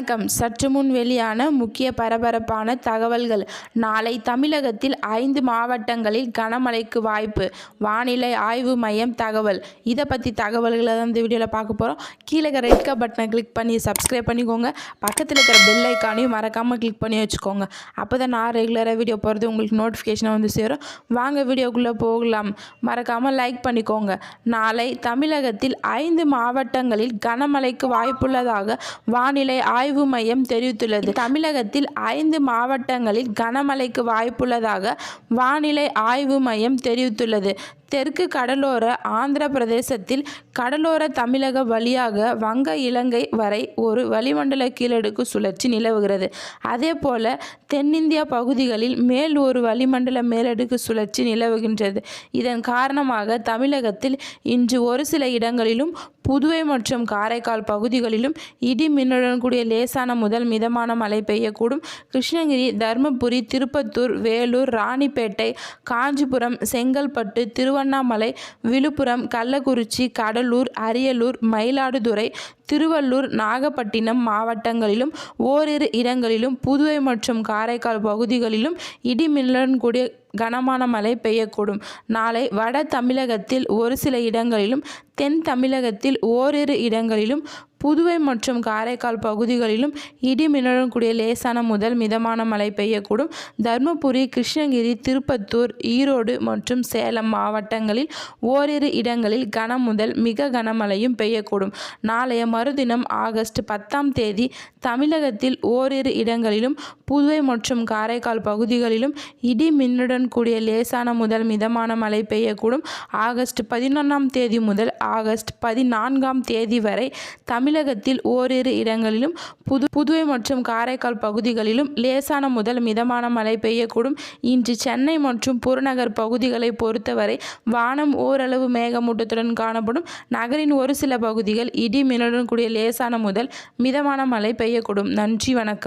வணக்கம். சற்று முன் வெளியான முக்கிய பரபரப்பான தகவல்கள். நாளை தமிழகத்தில் 5 மாவட்டங்களில் கனமழைக்கு வாய்ப்பு. வானிலை ஆய்வு மையம் தகவல். இதை பற்றி தகவல்களை தான் இந்த வீடியோவில் பார்க்க போகிறோம். கீழே இருக்கிற ரெட் கலர் பட்டனை கிளிக் பண்ணி சப்ஸ்கிரைப் பண்ணிக்கோங்க. பக்கத்தில் இருக்கிற பெல் ஐக்கானையும் மறக்காமல் கிளிக் பண்ணி வச்சுக்கோங்க. அப்போ தான் நான் ரெகுலராக வீடியோ போகிறது உங்களுக்கு நோட்டிஃபிகேஷனாக வந்து சேரும். வாங்க வீடியோக்குள்ளே போகலாம். மறக்காமல் லைக் பண்ணிக்கோங்க. நாளை தமிழகத்தில் 5 மாவட்டங்களில் கனமழைக்கு வாய்ப்புள்ளதாக வானிலை ஆய்வு மையம் தெரிவித்துள்ளது. தமிழகத்தில் 5 மாவட்டங்களில் கனமழைக்கு வாய்ப்புள்ளதாக வானிலை ஆய்வு மையம் தெரிவித்துள்ளது. தெற்கு கடலோர ஆந்திர பிரதேசத்தில் கடலோர தமிழக வழியாக வங்க இலங்கை வரை ஒரு வளிமண்டல கீழடுக்கு சுழற்சி நிலவுகிறது. அதேபோல தென்னிந்திய பகுதிகளில் மேல் ஒரு வளிமண்டல மேலடுக்கு சுழற்சி நிலவுகின்றது. இதன் காரணமாக தமிழகத்தில் இன்று ஒரு சில இடங்களிலும் புதுவை மற்றும் காரைக்கால் பகுதிகளிலும் இடி மின்னுடன் கூடிய லேசான முதல் மிதமான மழை பெய்யக்கூடும். கிருஷ்ணகிரி, தருமபுரி, திருப்பத்தூர், வேலூர், ராணிப்பேட்டை, காஞ்சிபுரம், செங்கல்பட்டு, திருவண்ணாமலை, விழுப்புரம், கள்ளக்குறிச்சி, கடலூர், அரியலூர், மயிலாடுதுறை, திருவள்ளூர், நாகப்பட்டினம் மாவட்டங்களிலும் ஓரிரு இடங்களிலும் புதுவை மற்றும் காரைக்கால் பகுதிகளிலும் இடி மின்னலுடன் கூடிய கனமான மழை பெய்யக்கூடும். நாளை வட தமிழகத்தில் ஒரு சில இடங்களிலும் தென் தமிழகத்தில் ஓரிரு இடங்களிலும் புதுவை மற்றும் காரைக்கால் பகுதிகளிலும் இடி மின்னலுடன் கூடிய லேசான முதல் மிதமான மழை பெய்யக்கூடும். தருமபுரி, கிருஷ்ணகிரி, திருப்பத்தூர், ஈரோடு மற்றும் சேலம் மாவட்டங்களில் ஓரிரு இடங்களில் கன முதல் மிக கனமழையும் பெய்யக்கூடும். நாளைய மறுதினம் ஆகஸ்ட் 10ஆம் தேதி தமிழகத்தில் ஓரிரு இடங்களிலும் புதுவை மற்றும் காரைக்கால் பகுதிகளிலும் இடி மின்னுடன் கூடிய லேசான முதல் மிதமான மழை பெய்யக்கூடும். ஆகஸ்ட் 11ஆம் தேதி முதல் ஆகஸ்ட் 14ஆம் தேதி வரை தமிழகத்தில் ஓரிரு இடங்களிலும் புதுவை மற்றும் காரைக்கால் பகுதிகளிலும் லேசான முதல் மிதமான மழை பெய்யக்கூடும். இன்று சென்னை மற்றும் புறநகர் பகுதிகளை பொறுத்தவரை வானம் ஓரளவு மேகமூட்டத்துடன் காணப்படும். நகரின் ஒரு சில பகுதிகள் இடி மின்னலுடன் கூடிய லேசான முதல் மிதமான மழை பெய்யக்கூடும். நன்றி, வணக்கம்.